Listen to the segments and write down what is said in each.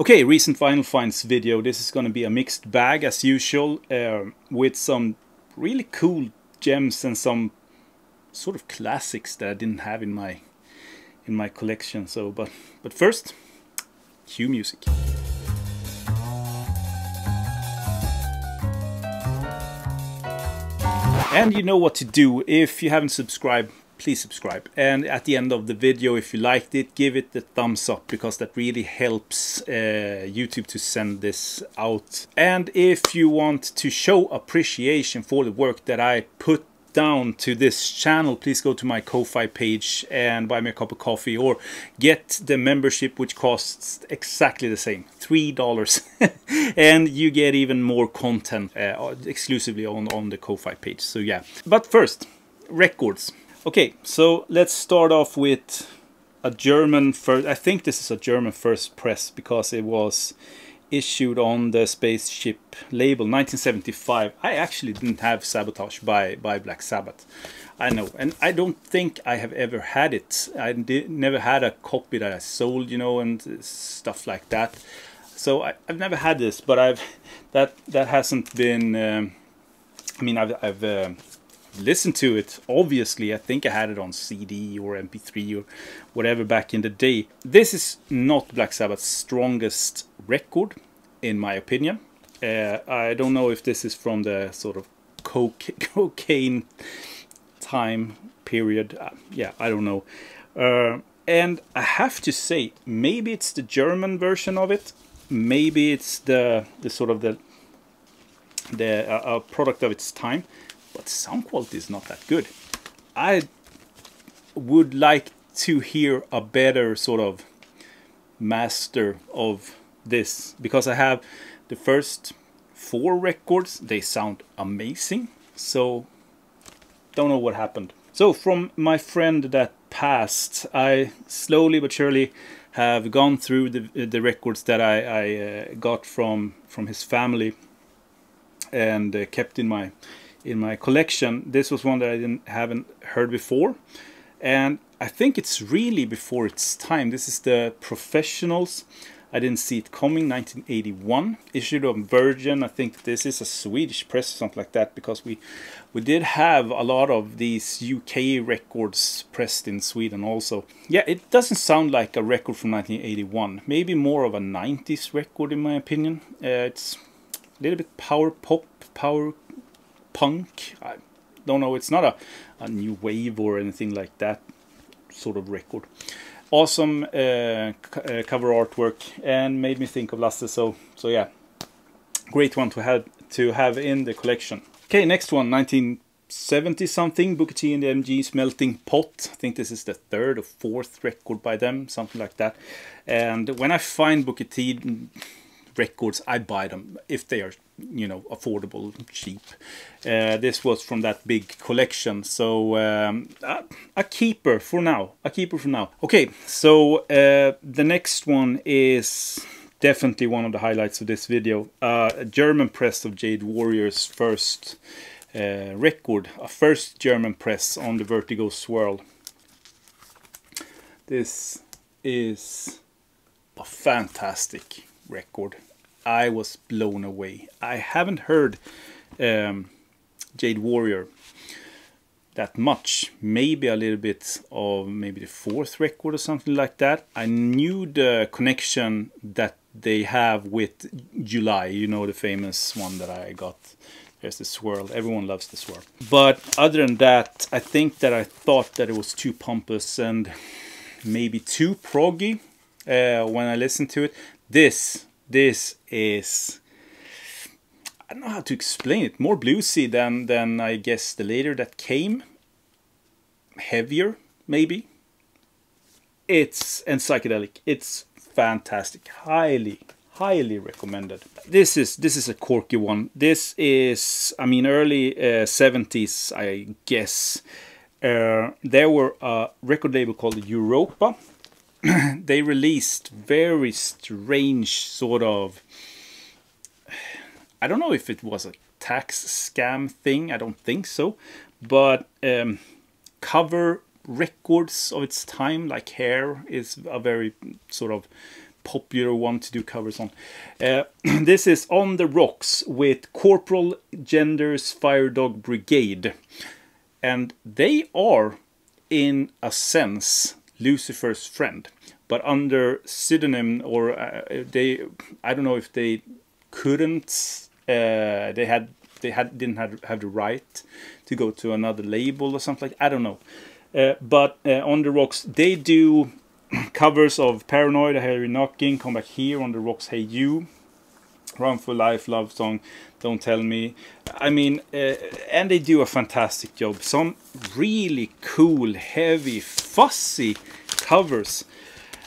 Okay, recent vinyl finds video. This is going to be a mixed bag as usual, with some really cool gems and some sort of classics that I didn't have in my collection. So, but first, cue music. And you know what to do. If you haven't subscribed, please subscribe. And at the end of the video, if you liked it, give it the thumbs up, because that really helps YouTube to send this out. And if you want to show appreciation for the work that I put down to this channel, please go to my Ko-Fi page and buy me a cup of coffee, or get the membership, which costs exactly the same, $3. And you get even more content exclusively on the Ko-Fi page. So yeah, but first, records. Okay, so let's start off with a German first. I think this is a German first press, because it was issued on the Spaceship label, 1975. I actually didn't have Sabotage by Black Sabbath. I know, and I don't think I have ever had it. I never had a copy that I sold, you know, and stuff like that. So I've never had this, but that hasn't been. I mean, I've listened to it. Obviously, I think I had it on CD or MP3 or whatever back in the day. This is not Black Sabbath's strongest record, in my opinion. I don't know if this is from the sort of cocaine time period. Yeah, I don't know. And I have to say, maybe it's the German version of it. Maybe it's the sort of the product of its time. But sound quality is not that good. I would like to hear a better sort of master of this, because I have the first 4 records. They sound amazing. So don't know what happened. So from my friend that passed, I slowly but surely have gone through the records that I got from his family and kept in my collection. This was one that I haven't heard before, and I think it's really before its time. This is the Professionals. I didn't see it coming, 1981, issued on Virgin. I think this is a Swedish press or something like that, because we did have a lot of these UK records pressed in Sweden also. Yeah, it doesn't sound like a record from 1981, maybe more of a 90s record in my opinion. It's a little bit power pop, power punk. I don't know, it's not a new wave or anything like that sort of record. Awesome cover artwork, and made me think of Lasse. So yeah, great one to have in the collection. Okay, next one, 1970 something, Booker T and the MG's Melting Pot. I think this is the 3rd or 4th record by them, something like that. And when I find Booker T records, I buy them if they are, you know, affordable, cheap. This was from that big collection, so a keeper for now. Okay, so the next one is definitely one of the highlights of this video. A German press of Jade Warrior's first record, a first German press on the Vertigo Swirl. This is a fantastic record. I was blown away. I haven't heard Jade Warrior that much. Maybe a little bit of maybe the 4th record or something like that. I knew the connection that they have with July, you know, the famous one that I got. There's the swirl. Everyone loves the swirl. But other than that, I think that I thought that it was too pompous and maybe too proggy when I listened to it. This is, I don't know how to explain it, more bluesy than I guess the later that came. Heavier, maybe. And psychedelic. It's fantastic. Highly recommended. This is a quirky one. This is, I mean, early 70s, I guess. There were a record label called Europa. They released very strange sort of, I don't know if it was a tax scam thing, I don't think so, but cover records of its time, like Hair is a very sort of popular one to do covers on. This is On the Rocks with Corporal Gender's Fire Dog Brigade. And they are, in a sense, Lucifer's friend, but under pseudonym, or I don't know if they couldn't, they didn't have the right to go to another label or something like that. I don't know. But On the Rocks, they do covers of Paranoid, I Hear You Knocking, Come Back Here, On the Rocks, Hey You, Run for Life, Love Song, Don't Tell Me. I mean, and they do a fantastic job. Some really cool, heavy, fussy covers.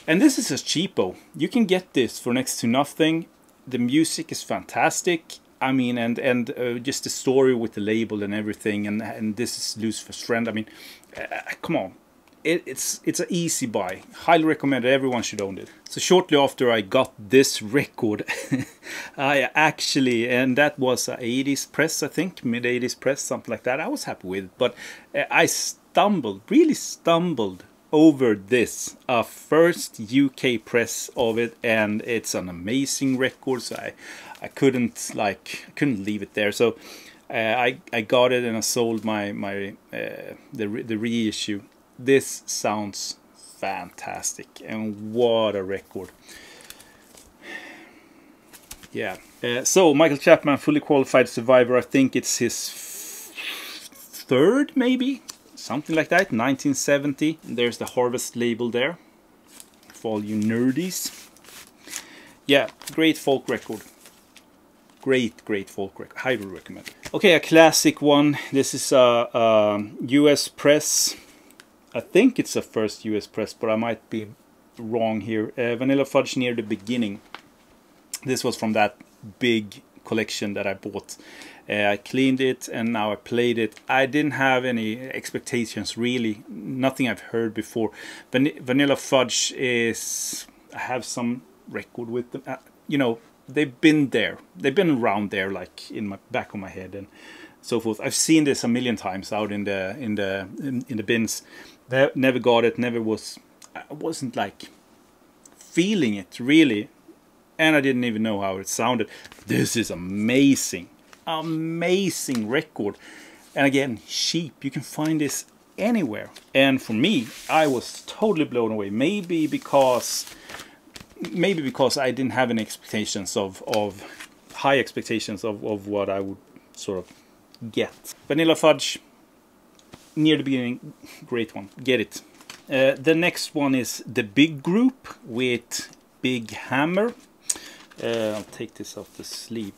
And this is a cheapo. You can get this for next to nothing. The music is fantastic. I mean, and just the story with the label and everything. And this is Lucifer's friend. I mean, come on. It's an easy buy. Highly recommend it. Everyone should own it. So shortly after I got this record, I actually, and that was a 80s press, I think, mid 80s press, something like that. I was happy with, but I really stumbled over this, first UK press of it, and it's an amazing record. So I couldn't leave it there. So I got it and I sold the reissue. This sounds fantastic, and what a record. Yeah. So Michael Chapman, Fully Qualified Survivor. I think it's his third, maybe, something like that. 1970. There's the Harvest label there for all you nerdies. Yeah, great folk record. Great folk record. Highly recommend. Okay, a classic one. This is a US press. I think it's a first US press, but I might be wrong here. Vanilla Fudge, Near the Beginning. This was from that big collection that I bought. I cleaned it and now I played it. I didn't have any expectations, really. Nothing I've heard before. Vanilla Fudge is... I have some record with them. You know, they've been there. They've been around there, like in my back of my head and so forth. I've seen this a million times out in the bins. Never got it. I wasn't like feeling it really, and I didn't even know how it sounded. This is amazing record, and again, cheap. You can find this anywhere, and for me, I was totally blown away. Maybe because I didn't have any expectations of high expectations of what I would sort of get. Vanilla Fudge, Near the Beginning, great one. Get it. The next one is The Big Group with Big Hammer. I'll take this off the sleeve.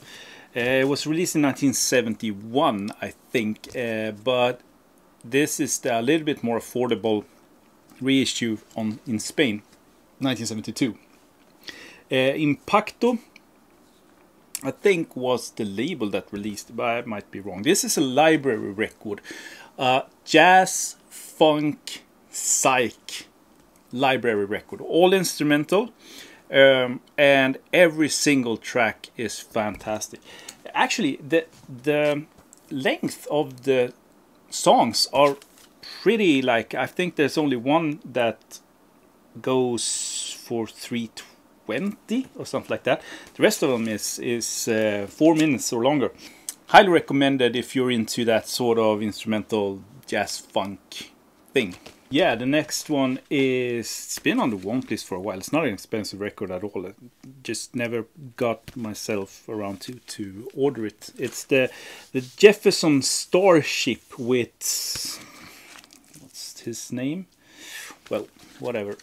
It was released in 1971, I think, but this is a little bit more affordable reissue in Spain, 1972. Impacto, I think, was the label that released it, but I might be wrong. This is a library record. Jazz, funk, psych library record. All instrumental. And every single track is fantastic. Actually, the length of the songs are pretty, like, I think there's only one that goes for 3:20 or something like that. The rest of them is 4 minutes or longer. Highly recommended if you're into that sort of instrumental jazz funk thing. Yeah, the next one is, it's been on the want list for a while. It's not an expensive record at all. I just never got myself around to order it. It's the Jefferson Starship with, what's his name? Well, whatever.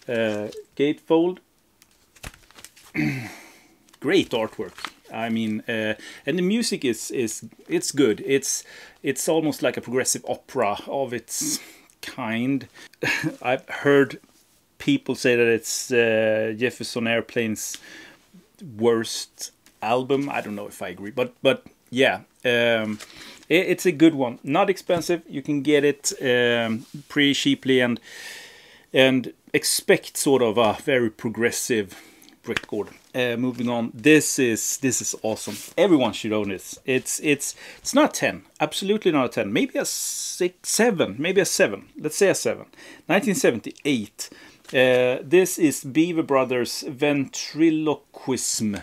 Gatefold. Great artwork. I mean, and the music it's good. It's almost like a progressive opera of its kind. I've heard people say that it's Jefferson Airplane's worst album. I don't know if I agree, but yeah, it's a good one. Not expensive. You can get it pretty cheaply and expect sort of a very progressive record. Moving on, this is awesome. Everyone should own this. It's not a 10, absolutely not a 10. Maybe a 6, 7, maybe a 7. Let's say a 7. 1978. This is Beaver Brothers Ventriloquism.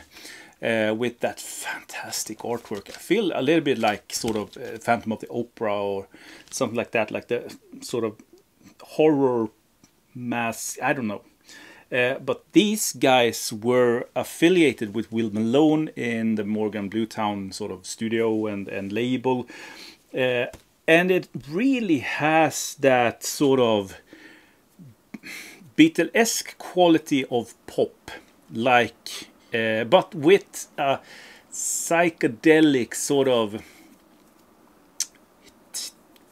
With that fantastic artwork. I feel a little bit like sort of Phantom of the Opera or something like that, like the sort of horror mass, I don't know. But these guys were affiliated with Will Malone in the Morgan Bluetown sort of studio and label. And it really has that sort of Beatlesque quality of pop, like but with a psychedelic sort of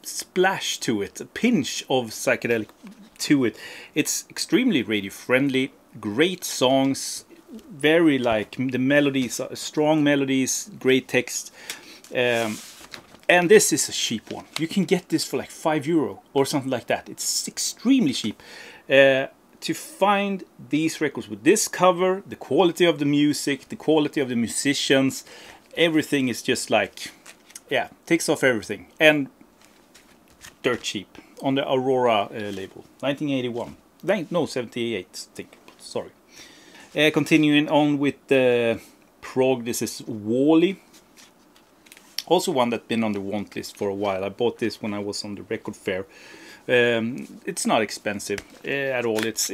splash to it, a pinch of psychedelic to it. It's extremely radio friendly, great songs, very like the melodies, strong melodies, great text. And this is a cheap one. You can get this for like €5 or something like that. It's extremely cheap. To find these records with this cover, the quality of the music, the quality of the musicians, everything is just like, yeah, takes off everything. And dirt cheap on the Aurora label. 1981. No, 78, I think. Sorry. Continuing on with the Prog, this is Wally. Also one that's been on the want list for a while. I bought this when I was on the record fair. It's not expensive at all. It's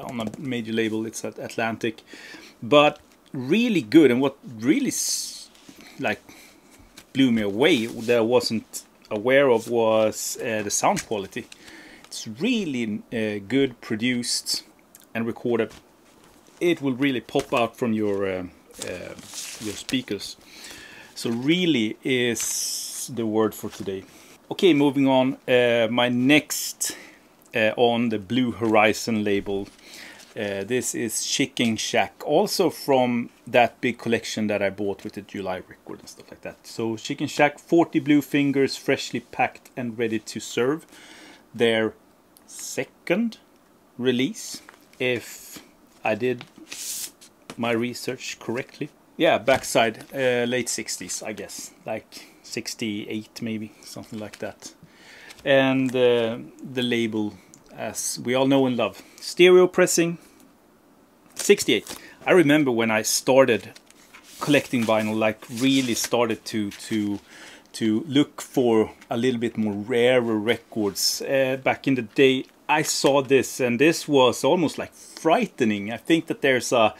on a major label. It's at Atlantic, but really good. And what really like blew me away that I wasn't aware of was the sound quality. It's really good produced and recorded. It will really pop out from your speakers. So really is the word for today. Okay, moving on. My next on the Blue Horizon label. This is Chicken Shack, also from that big collection that I bought with the July record and stuff like that. So Chicken Shack, 40 blue fingers, freshly packed and ready to serve. Their second release, if I did my research correctly. Yeah, backside, late 60s, I guess, like 68 maybe, something like that. And the label, as we all know and love, stereo pressing, 68. I remember when I started collecting vinyl, like really started to look for a little bit more rarer records. Back in the day, I saw this, and this was almost like frightening. I think that there's a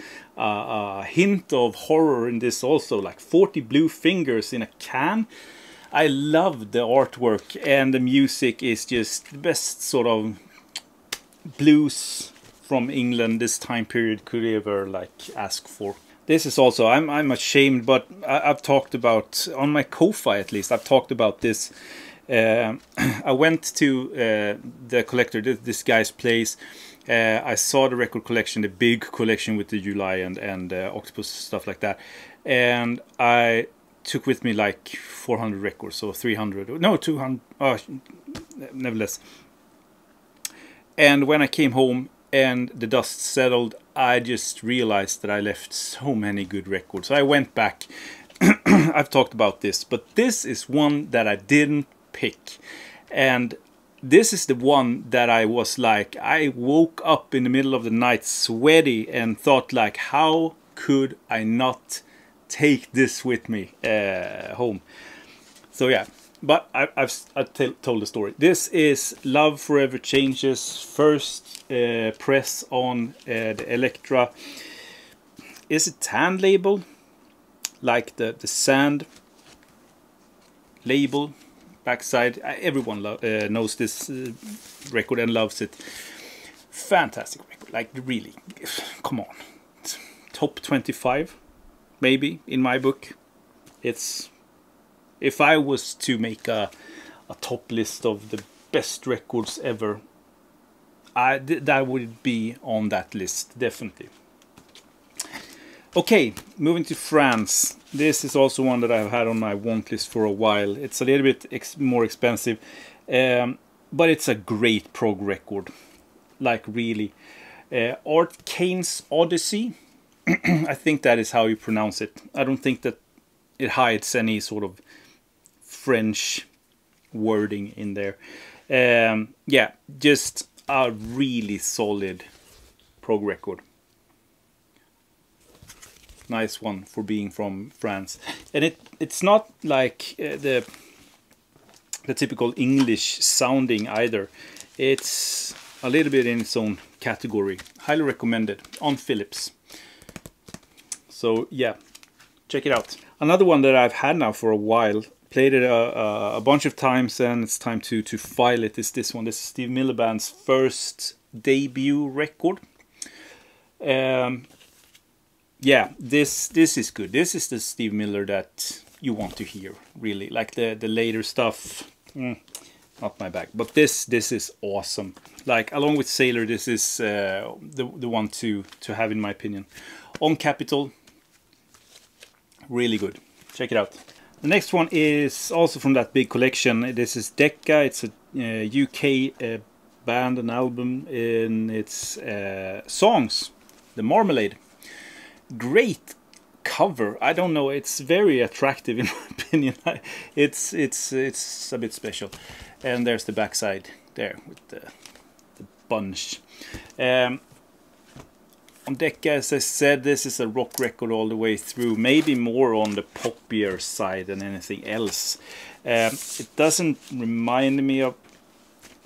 hint of horror in this also, like 40 blue fingers in a can. I love the artwork, and the music is just the best sort of blues from England this time period could ever like ask for. This is also, I'm ashamed, but I've talked about, on my Ko-Fi at least, I've talked about this. I went to the collector, this guy's place. I saw the record collection, the big collection with the July and Octopus, stuff like that. And I took with me like 400 records, so 300, no, 200, nevertheless. And when I came home and the dust settled, I just realized that I left so many good records. So I went back. I've talked about this, but this is one that I didn't pick. And this is the one that I was like, I woke up in the middle of the night sweaty and thought like, how could I not take this with me home? So yeah, but I've told the story. This is Love Forever Changes, first press on the Elektra. Is it tan label, like the sand label backside? Everyone knows this record and loves it. Fantastic record, like really, come on, top 25 maybe in my book. It's, if I was to make a top list of the best records ever, that would be on that list, definitely. Okay, moving to France. This is also one that I've had on my want list for a while. It's a little bit more expensive, but it's a great prog record. Like really. Art Kane's Odyssey. I think that is how you pronounce it. I don't think that it hides any sort of French wording in there. Yeah, just a really solid prog record. Nice one for being from France. And it's not like the typical English sounding either. It's a little bit in its own category. Highly recommended on Philips. So yeah, check it out. Another one that I've had now for a while, played it a bunch of times, and it's time to file it, is this one. This is Steve Miller Band's first debut record. Yeah, this is good. This is the Steve Miller that you want to hear, really. Like the later stuff, not my bag. But this is awesome. Like, along with Sailor, this is the one to have, in my opinion. On Capitol, really good. Check it out. The next one is also from that big collection. This is Decca. It's a UK band, an album, in its songs, The Marmalade. Great cover. I don't know, it's very attractive in my opinion. It's a bit special. And there's the backside there with the bunch. On Decca, as I said, this is a rock record all the way through, maybe more on the poppier side than anything else. It doesn't remind me of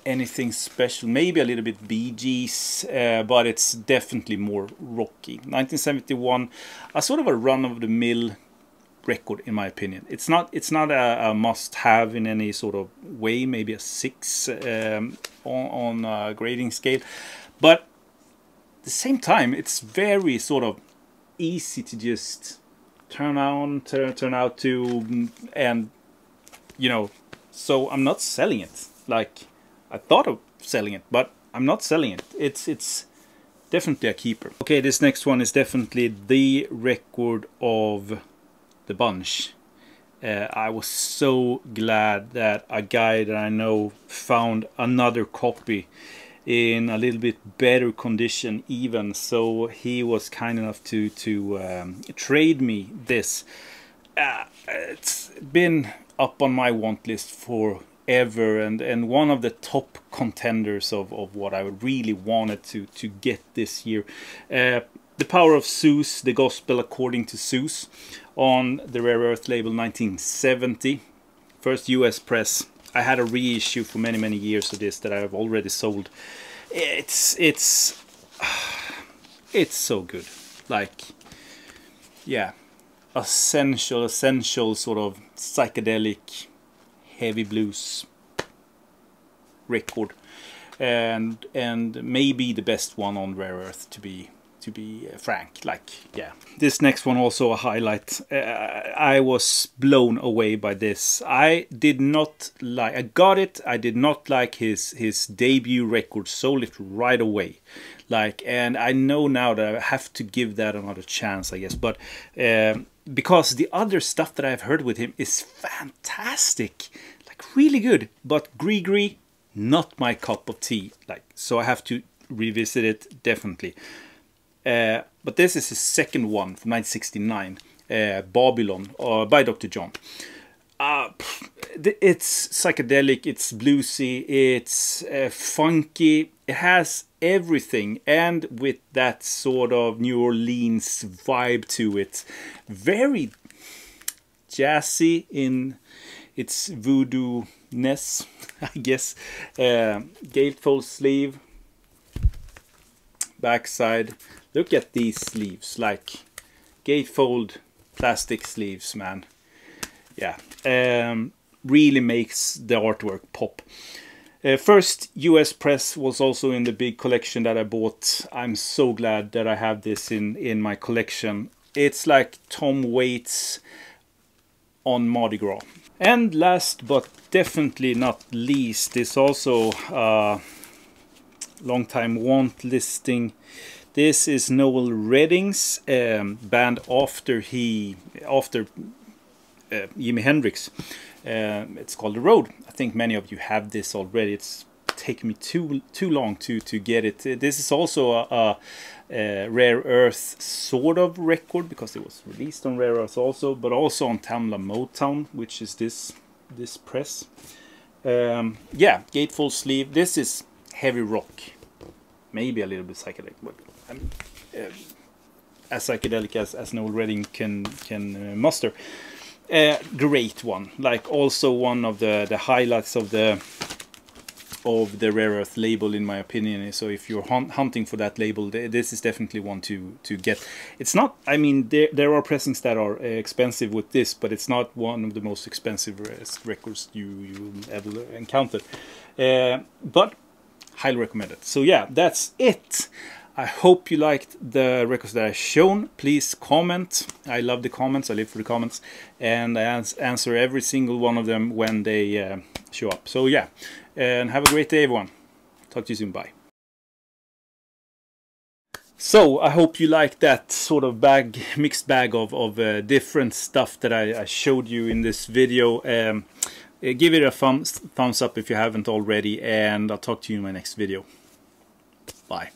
anything special, maybe a little bit Bee Gees, but it's definitely more rocky. 1971, a sort of a run-of-the-mill record, in my opinion. It's not a must-have in any sort of way, maybe a 6 on a grading scale, but at the same time, it's very sort of easy to just turn on, turn out to, and you know, so I'm not selling it. Like, I thought of selling it, but I'm not selling it. It's definitely a keeper. Okay, this next one is definitely the record of the bunch. I was so glad that a guy that I know found another copy in a little bit better condition even, so he was kind enough to trade me this. It's been up on my want list forever, and one of the top contenders of what I really wanted to get this year. The Power of Zeus, the Gospel According to Zeus, on the Rare Earth label, 1970. First US press. I had a reissue for many years of this that I have already sold. It's so good. Like, yeah, essential sort of psychedelic heavy blues record, and maybe the best one on Rare Earth, to be frank. Like, yeah, this next one also a highlight. I was blown away by this. I did not like, I got it, I did not like his debut record, sold it right away. Like, and I know now that I have to give that another chance, I guess, but because the other stuff that I've heard with him is fantastic, like really good, but Grigri, not my cup of tea. Like, so I have to revisit it, definitely. But this is his second one from 1969, Babylon, by Dr. John. It's psychedelic, it's bluesy, it's funky, it has everything, and with that sort of New Orleans vibe to it. Very jazzy in its voodoo-ness, I guess. Gatefold sleeve, backside. Look at these sleeves, like gatefold plastic sleeves, man. Yeah, really makes the artwork pop. First US press was also in the big collection that I bought. I'm so glad that I have this in my collection. It's like Tom Waits on Mardi Gras. And last but definitely not least is also long time want listing. This is Noel Redding's band after Jimi Hendrix. It's called The Road. I think many of you have this already. It's taken me too long to get it. This is also a Rare Earth sort of record, because it was released on Rare Earth also, but also on Tamla Motown, which is this press. Yeah, gatefold sleeve. This is heavy rock. maybe a little bit psychedelic, but I mean, as psychedelic as an old Reading can muster. Great one, like also one of the highlights of the rare earth label, in my opinion. So if you're hunting for that label, this is definitely one to get. It's not, I mean, there are pressings that are expensive with this, but it's not one of the most expensive records you ever encountered. But highly recommend it. So yeah, that's it. I hope you liked the records that I've shown. Please comment. I love the comments. I live for the comments, and I answer every single one of them when they show up. So yeah, and have a great day, everyone. Talk to you soon. Bye. So I hope you like that sort of mixed bag of different stuff that I showed you in this video. Give it a thumbs up if you haven't already, and I'll talk to you in my next video. Bye.